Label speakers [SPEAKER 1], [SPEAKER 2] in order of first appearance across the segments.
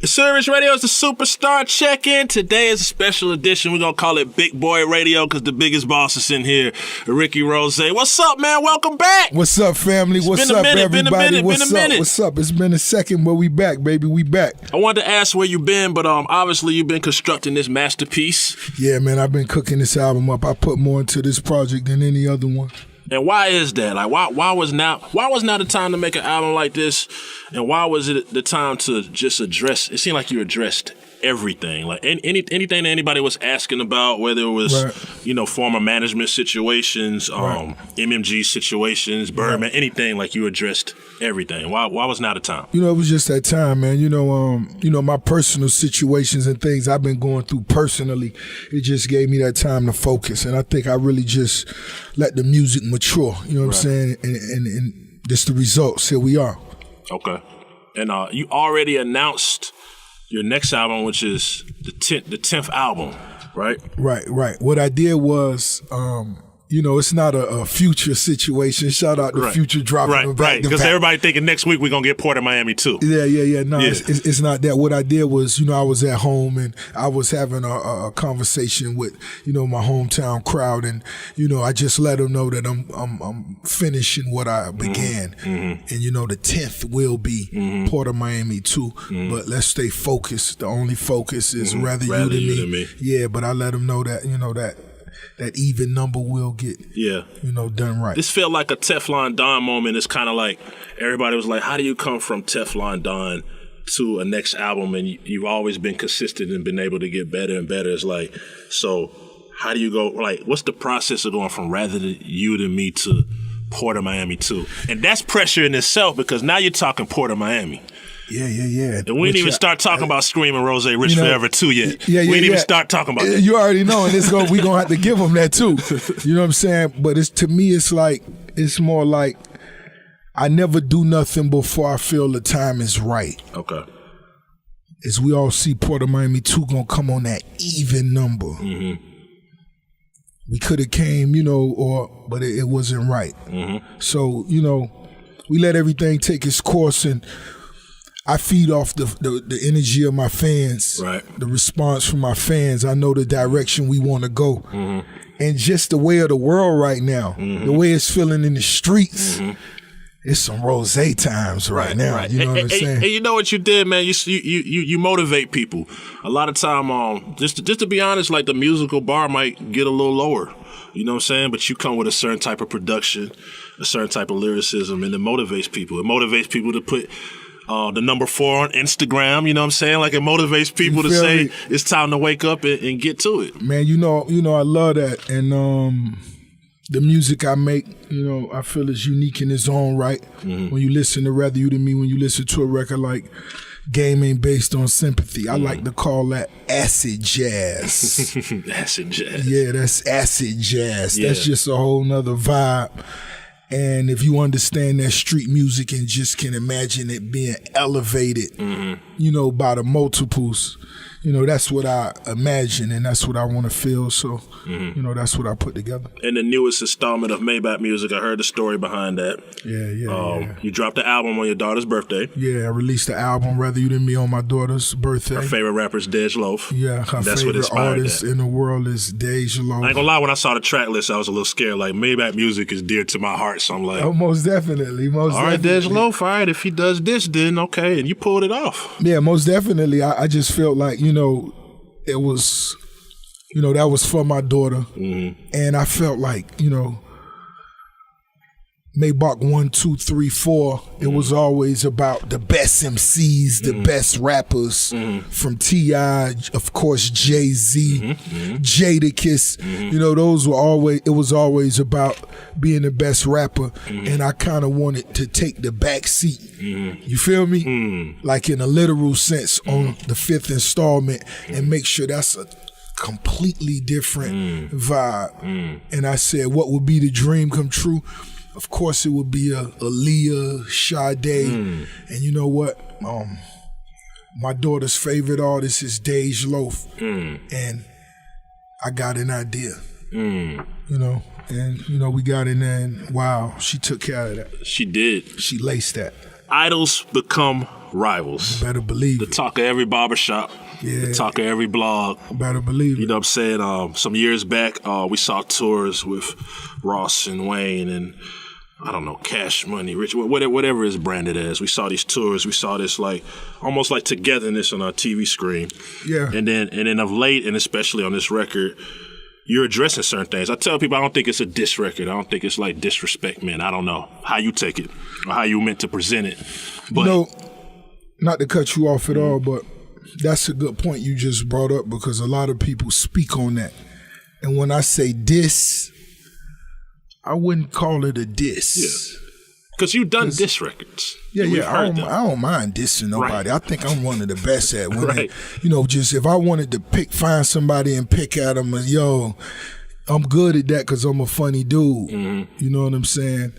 [SPEAKER 1] Service Radio is the Superstar Check-In. Today is a special edition. We're going to call it Big Boy Radio because the biggest boss is in here, Ricky Rose. What's up, man? Welcome back.
[SPEAKER 2] What's up, family? What's up, everybody? What's up? What's up? It's been a second, but we back, baby. We back.
[SPEAKER 1] I wanted to ask where you been, but obviously you've been constructing this masterpiece.
[SPEAKER 2] Yeah, man, I've been cooking this album up. I put more into this project than any other one.
[SPEAKER 1] And why is that? Like, why was now the time to make an album like this? And why was it the time to just address? It seemed like you addressed everything, like anything that anybody was asking about, whether it was former management situations, MMG situations, Birdman, anything. Like, you addressed everything. Why was now the time?
[SPEAKER 2] It was just that time, man. My personal situations and things I've been going through personally, it just gave me that time to focus, and I think I really just let the music mature. You know what I'm saying? And just the results. Here we are.
[SPEAKER 1] Okay, and you already announced your next album, which is the 10th album, right?
[SPEAKER 2] Right. What I did was, it's not a Future situation. Shout out to Future dropping back.
[SPEAKER 1] Right, because everybody thinking next week we're going to get Port of Miami too.
[SPEAKER 2] Yeah. No, it's not that. What I did was, I was at home and I was having a conversation with, my hometown crowd, and, I just let them know that I'm finishing what I began. Mm-hmm. And, the 10th will be Port of Miami too. Mm-hmm. But let's stay focused. The only focus is rather you than me. Yeah, but I let them know that, that even number will get, done right.
[SPEAKER 1] This felt like a Teflon Don moment. It's kind of like everybody was like, how do you come from Teflon Don to a next album? And you've always been consistent and been able to get better and better. It's like, so how do you go, like, what's the process of going from rather than you than me to Port of Miami 2? And that's pressure in itself, because now you're talking Port of Miami.
[SPEAKER 2] Yeah.
[SPEAKER 1] And we didn't even start talking about Screaming Rose Rich Forever 2 yet. We didn't even start talking about that.
[SPEAKER 2] You already know, and we're going to have to give them that too. You know what I'm saying? But to me, it's more like I never do nothing before I feel the time is right.
[SPEAKER 1] Okay.
[SPEAKER 2] As we all see, Port of Miami 2 going to come on that even number. Mm-hmm. We could have came, but it wasn't right. Mm-hmm. So, we let everything take its course, and I feed off the energy of my fans, the response from my fans. I know the direction we want to go. Mm-hmm. And just the way of the world right now, the way it's feeling in the streets, it's some rose times right now. You know what I'm saying?
[SPEAKER 1] And you know what you did, man? You motivate people. A lot of time, just to be honest, like, the musical bar might get a little lower. You know what I'm saying? But you come with a certain type of production, a certain type of lyricism, and it motivates people. It motivates people to put the number 4 on Instagram, you know what I'm saying? Like, it motivates people to say it's time to wake up and get to it.
[SPEAKER 2] Man, I love that. And the music I make, I feel is unique in its own right. Mm-hmm. When you listen to Rather You Than Me, when you listen to a record like Game Ain't Based on Sympathy, I like to call that acid jazz.
[SPEAKER 1] Acid jazz.
[SPEAKER 2] Yeah, that's acid jazz. Yeah. That's just a whole nother vibe. And if you understand that street music and just can imagine it being elevated, by the multiples, that's what I imagine, and that's what I want to feel. So, that's what I put together.
[SPEAKER 1] And the newest installment of Maybach Music, I heard the story behind that.
[SPEAKER 2] Yeah.
[SPEAKER 1] You dropped the album on your daughter's birthday.
[SPEAKER 2] Yeah, I released the album Rather You Than Me on my daughter's birthday.
[SPEAKER 1] Her favorite rapper is Dej Loaf.
[SPEAKER 2] Yeah, her favorite artist in the world is Dej Loaf.
[SPEAKER 1] I ain't gonna lie, when I saw the track list, I was a little scared. Like, Maybach Music is dear to my heart, so I'm like,
[SPEAKER 2] oh, most definitely. All
[SPEAKER 1] right, Dej Loaf, all right, if he does this, then okay, and you pulled it off.
[SPEAKER 2] Yeah, most definitely. I just felt like, it was, that was for my daughter. Mm-hmm. And I felt like, Maybach 1, 2, 3, 4, it was always about the best MCs, the best rappers, from T.I., of course, Jay-Z, Jadakiss. It was always about being the best rapper, and I kind of wanted to take the back seat. You feel me? Like, in a literal sense, on the 5th installment, and make sure that's a completely different vibe. And I said, what would be the dream come true? Of course, it would be a Aaliyah, Sade, and you know what? My daughter's favorite artist is Dej Loaf, and I got an idea, and we got in there, and wow, she took care of that.
[SPEAKER 1] She did.
[SPEAKER 2] She laced that.
[SPEAKER 1] Idols become rivals.
[SPEAKER 2] Better believe
[SPEAKER 1] The
[SPEAKER 2] it.
[SPEAKER 1] talk of every barbershop.
[SPEAKER 2] Yeah.
[SPEAKER 1] The talk of every blog.
[SPEAKER 2] Better believe it.
[SPEAKER 1] You know what I'm saying? Some years back, we saw tours with Ross and Wayne and, I don't know, Cash Money, Rich, whatever it's branded as. We saw these tours. We saw this like almost like togetherness on our TV screen.
[SPEAKER 2] Yeah.
[SPEAKER 1] And then of late, and especially on this record, you're addressing certain things. I tell people I don't think it's a diss record. I don't think it's like disrespect, man. I don't know how you take it or how you meant to present it. But
[SPEAKER 2] You know, not to cut you off at all, but that's a good point you just brought up because a lot of people speak on that. And when I say diss, I wouldn't call it a diss.
[SPEAKER 1] yeah. Because you've done diss records.
[SPEAKER 2] Yeah,
[SPEAKER 1] We've
[SPEAKER 2] yeah. I
[SPEAKER 1] heard them.
[SPEAKER 2] don't mind dissing nobody.
[SPEAKER 1] Right.
[SPEAKER 2] I think I'm one of the best at when
[SPEAKER 1] Right.
[SPEAKER 2] just if I wanted to find somebody and pick at them, I'm good at that because I'm a funny dude.
[SPEAKER 1] Mm-hmm.
[SPEAKER 2] You know what I'm saying?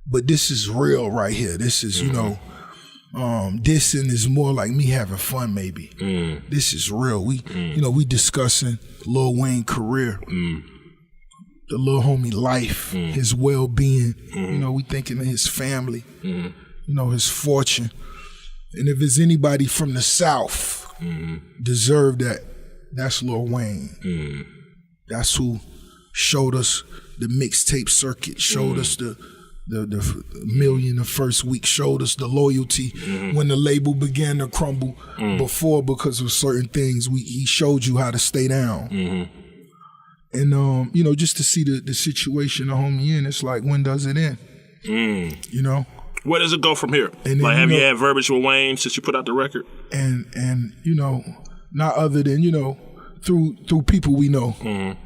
[SPEAKER 2] But this is real right here. This is, dissing is more like me having fun maybe. This is real. We discussing Lil Wayne career. The little homie life, his well-being. We thinking of his family, his fortune. And if there's anybody from the South deserve that, that's Lil Wayne. That's who showed us the mixtape circuit, showed us the million the first week, showed us the loyalty when the label began to crumble before because of certain things. He showed you how to stay down. And, just to see the situation the homie in, it's like, when does it end?
[SPEAKER 1] Where does it go from here?
[SPEAKER 2] And then,
[SPEAKER 1] like, have you had verbiage with Wayne since you put out the record?
[SPEAKER 2] And not other than, through people we know, and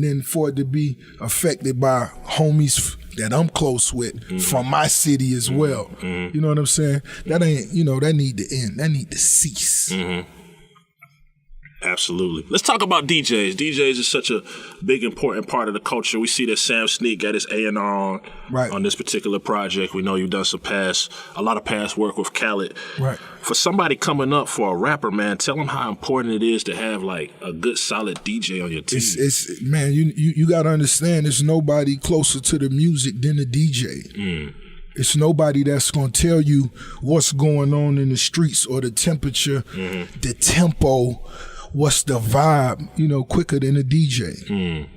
[SPEAKER 2] then for it to be affected by homies that I'm close with from my city as well. You know what I'm saying? That ain't, that need to end. That need to cease.
[SPEAKER 1] Absolutely. Let's talk about DJs. DJs is such a big, important part of the culture. We see that Sam Sneak got his A&R on this particular project. We know you've done a lot of past work with Khaled.
[SPEAKER 2] Right.
[SPEAKER 1] For somebody coming up for a rapper, man, tell them how important it is to have like a good, solid DJ on your team.
[SPEAKER 2] It's man, you got to understand, there's nobody closer to the music than the DJ. It's nobody that's going to tell you what's going on in the streets or the temperature, the tempo, what's the vibe, quicker than a DJ.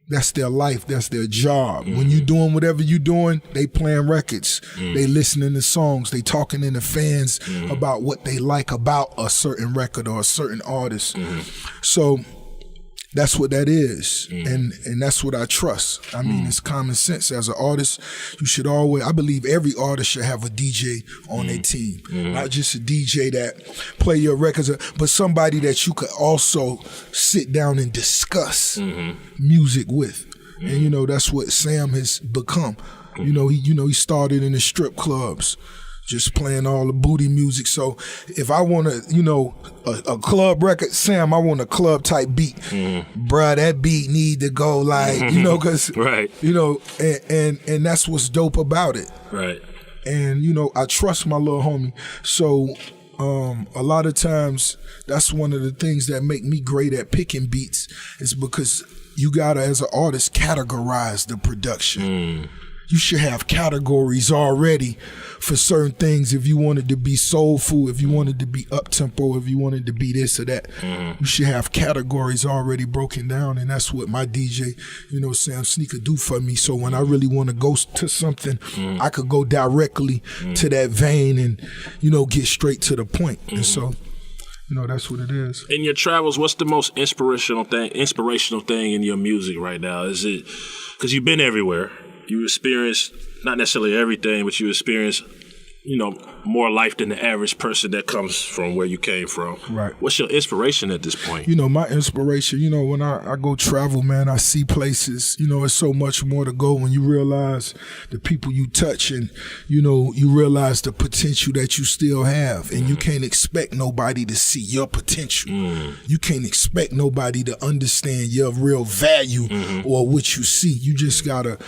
[SPEAKER 2] That's their life. That's their job. When you doing whatever you doing, they playing records. They listening to songs. They talking to the fans about what they like about a certain record or a certain artist. So that's what that is. And that's what I trust. I mean, it's common sense. As an artist, you should always, I believe every artist should have a DJ on their team. Not just a DJ that play your records, but somebody that you could also sit down and discuss music with. And that's what Sam has become. He started in the strip clubs, just playing all the booty music. So if I want a club record, Sam, I want a club type beat. Bruh, that beat need to go like, cause,
[SPEAKER 1] right.
[SPEAKER 2] And that's what's dope about it.
[SPEAKER 1] Right.
[SPEAKER 2] And, I trust my little homie. So a lot of times that's one of the things that make me great at picking beats is because you gotta, as an artist, categorize the production. You should have categories already for certain things. If you wanted to be soulful, if you wanted to be up-tempo, if you wanted to be this or that, you should have categories already broken down. And that's what my DJ, Sam Sneaker do for me. So when I really want to go to something, I could go directly to that vein and, get straight to the point. And so, that's what it is.
[SPEAKER 1] In your travels, what's the most inspirational thing in your music right now? Is it, because you've been everywhere, you experience not necessarily everything, but you experience, more life than the average person that comes from where you came from.
[SPEAKER 2] Right.
[SPEAKER 1] What's your inspiration at this point?
[SPEAKER 2] My inspiration, when I go travel, man, I see places, it's so much more to go when you realize the people you touch and, you realize the potential that you still have. And you can't expect nobody to see your potential. You can't expect nobody to understand your real value or what you see. You just gotta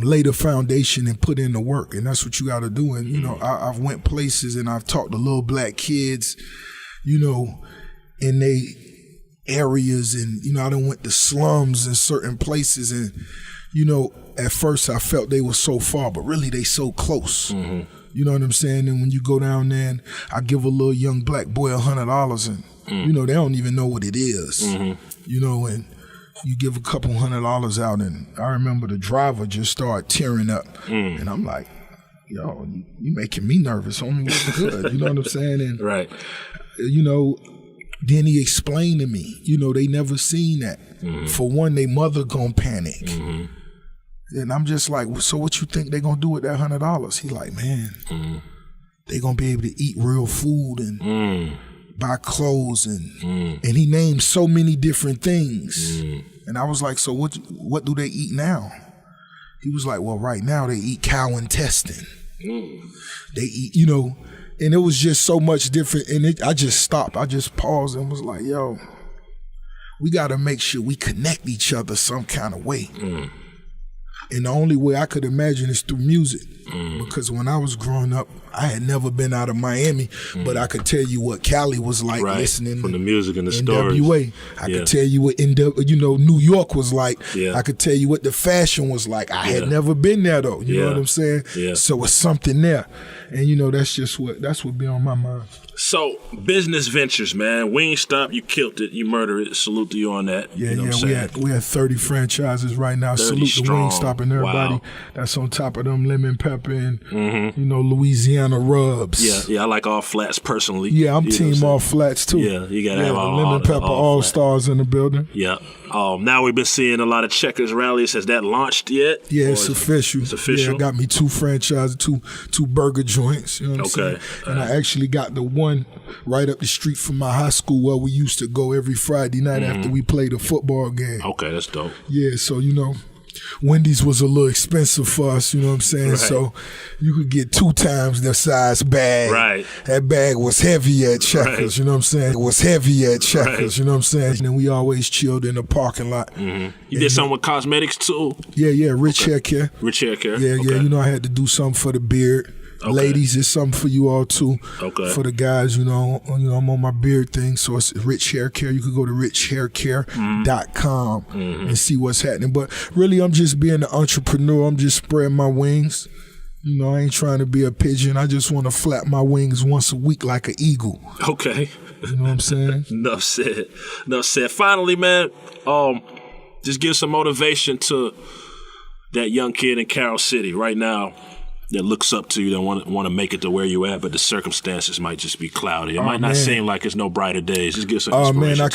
[SPEAKER 2] lay the foundation and put in the work, and that's what you got to do. And I've went places and I've talked to little black kids, in they areas, and I done went to slums in certain places, and at first I felt they were so far, but really they so close. You know what I'm saying? And when you go down there and I give a little young black boy $100 and, you know, they don't even know what it is. You know, and you give a couple $100 out and I remember the driver just started tearing up. And I'm like, yo, you making me nervous. Only was good. You know what I'm saying? And,
[SPEAKER 1] right.
[SPEAKER 2] You know, then he explained to me, you know, they never seen that. For one, they mother gonna panic. And I'm just like, so what you think they gonna do with that $100? He like, man, they gonna be able to eat real food and buy clothes and he named so many different things. And I was like, so what do they eat now? He was like, well, right now they eat cow intestine. They eat, you know, and it was just so much different. And I just stopped. I just paused and was like, yo, we got to make sure we connect each other some kind of way. And the only way I could imagine is through music. Because when I was growing up, I had never been out of Miami, but I could tell you what Cali was like listening
[SPEAKER 1] from the music and the
[SPEAKER 2] NWA.
[SPEAKER 1] stories.
[SPEAKER 2] I could tell you what New York was like. I could tell you what the fashion was like. I had never been there though. You know what I'm saying? So it's something there. And you know, that's what be on my mind.
[SPEAKER 1] So, business ventures, man. Wingstop, you killed it. You murdered it. Salute to you on that.
[SPEAKER 2] Yeah,
[SPEAKER 1] you know
[SPEAKER 2] we had 30 franchises right now. Salute
[SPEAKER 1] strong.
[SPEAKER 2] to Wingstop and everybody that's on top of them lemon pepper and you know, Louisiana rubs.
[SPEAKER 1] Yeah, I like all flats personally.
[SPEAKER 2] Yeah, I'm team all flats too.
[SPEAKER 1] Yeah, you gotta have all
[SPEAKER 2] lemon pepper all stars in the building.
[SPEAKER 1] Yeah. Now we've been seeing a lot of Checkers rallies. Has that launched yet?
[SPEAKER 2] Yeah, it's official.
[SPEAKER 1] It's official.
[SPEAKER 2] Yeah, I got me 2 franchises, two burger joints. You know what I'm saying? And I actually got the one right up the street from my high school where we used to go every Friday night after we played a football game.
[SPEAKER 1] Okay, that's dope.
[SPEAKER 2] Yeah, so you know, Wendy's was a little expensive for us, you know what I'm saying? So you could get 2 times the size bag.
[SPEAKER 1] Right.
[SPEAKER 2] That bag was heavy at Checkers, you know what I'm saying? It was heavy at Checkers, you know what I'm saying? And then we always chilled in the parking lot.
[SPEAKER 1] You did something with cosmetics too?
[SPEAKER 2] Yeah, Rich Hair Care.
[SPEAKER 1] Rich Hair Care.
[SPEAKER 2] Yeah, you know, I had to do something for the beard. Ladies, it's something for you all too. For the guys, you know, I'm on my beard thing, so it's Rich Hair Care. You could go to richhaircare.com and see what's happening. But really, I'm just being an entrepreneur. I'm just spreading my wings. You know, I ain't trying to be a pigeon. I just want to flap my wings once a week like an eagle.
[SPEAKER 1] Okay.
[SPEAKER 2] You know what I'm saying?
[SPEAKER 1] Enough said. Finally, man, just give some motivation to that young kid in Carroll City right now that looks up to you, that want to make it to where you at, but the circumstances might just be cloudy. It might not seem like it's no brighter days. Just give some inspiration.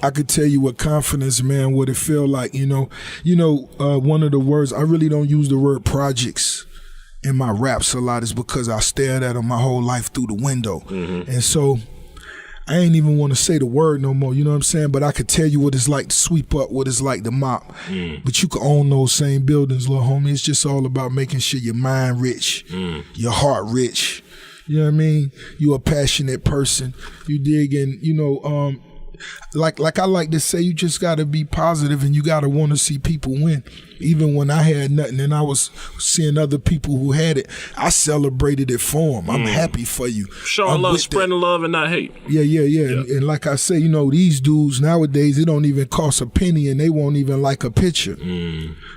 [SPEAKER 2] I could tell you what confidence, man, what it feel like. You know, one of the words, I really don't use the word projects in my raps a lot, is because I stared at them my whole life through the window, and so I ain't even want to say the word no more, you know what I'm saying? But I could tell you what it's like to sweep up, what it's like to mop. But you can own those same buildings, little homie. It's just all about making sure your mind rich, your heart rich. You know what I mean? You a passionate person. You dig, and you know, like I like to say, you just gotta be positive and you gotta want to see people win. Even when I had nothing and I was seeing other people who had it, I celebrated it for them. I'm happy for you.
[SPEAKER 1] Showing love, spreading love and not hate.
[SPEAKER 2] Yeah. And like I say, you know, these dudes nowadays, it don't even cost a penny and they won't even like a picture.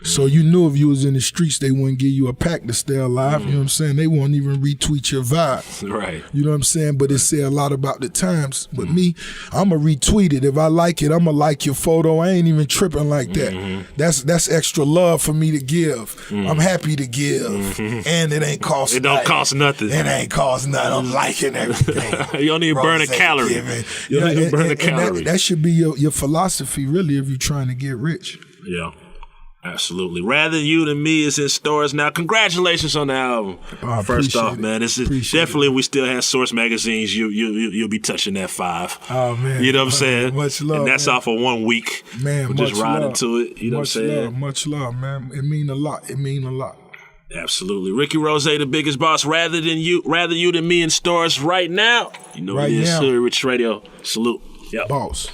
[SPEAKER 2] So you knew if you was in the streets, they wouldn't give you a pack to stay alive. You know what I'm saying? They won't even retweet your vibe.
[SPEAKER 1] Right.
[SPEAKER 2] You know what I'm saying? But it say a lot about the times. But me, I'ma retweet it. If I like it, I'ma like your photo. I ain't even tripping like that. That's extra love for me to give. I'm happy to give. And it ain't cost nothing.
[SPEAKER 1] It don't cost nothing.
[SPEAKER 2] It ain't cost nothing. I'm liking everything.
[SPEAKER 1] You don't even burn a calorie. You don't even burn a calorie.
[SPEAKER 2] That should be your philosophy, really, if you're trying to get rich.
[SPEAKER 1] Yeah. Absolutely. Rather You Than Me is in stores now. Congratulations on the album. First off, man, this is definitely, we still have Source magazines. You'll be touching that 5.
[SPEAKER 2] Oh man,
[SPEAKER 1] you know what I'm saying?
[SPEAKER 2] Much love,
[SPEAKER 1] and that's off of 1 week.
[SPEAKER 2] Man,
[SPEAKER 1] we're just riding to it. You know what I'm saying?
[SPEAKER 2] Much love, man. It mean a lot.
[SPEAKER 1] Absolutely. Ricky Rose, the biggest boss. Rather You Than Me in stores right now. You know right it is. Rich Radio. Salute. Yep.
[SPEAKER 2] Boss.